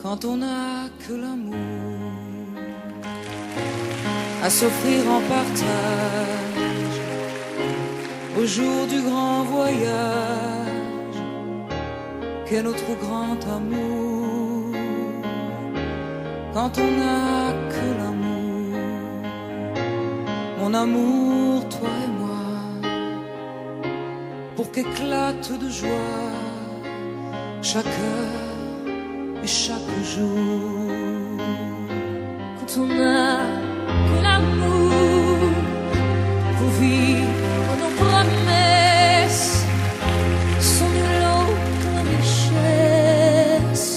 quand on n'a que l'amour à s'offrir en partage au jour du grand voyage qu'est notre grand amour, quand on n'a que l'amour, mon amour, toi et moi, pour qu'éclate de joie chaque heure et chaque jour. Quand on n'a que l'amour pour vivre nos promesses, sans nul autre richesse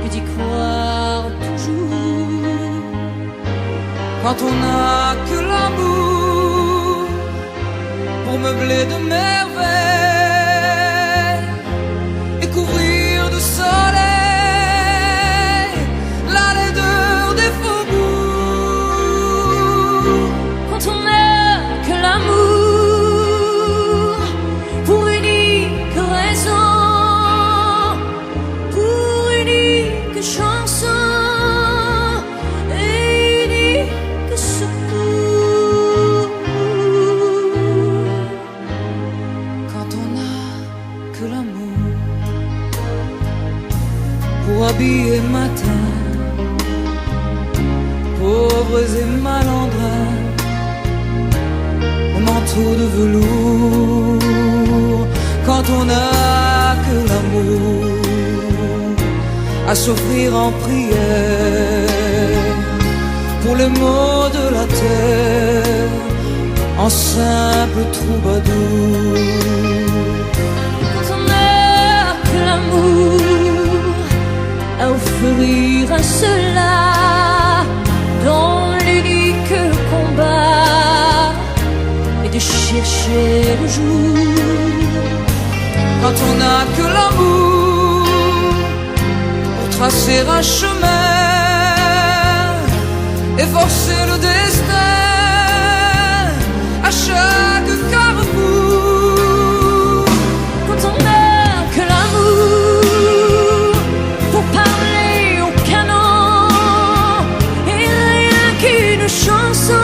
que d'y croire toujours. Quand on n'a que l'amour pour meubler de merveilles et couvrir de soleil la laideur des faubourgs. Quand on n'a que l'amour pour unique raison, pour unique chanson et unique secours. Quand on n'a que l'amour pour habiller matin pauvres et malandrins au manteau de velours. Quand on n'a que l'amour à s'offrir en prière pour les maux de la terre en simple troubadour. Quand on n'a que l'amour à offrir à ceux-là dans l'unique combat et de chercher le jour. Quand on n'a que l'amour pour tracer un chemin et forcer le destin à chaque carrefour. Quand on n'a que l'amour pour parler au canon et rien qu'une chanson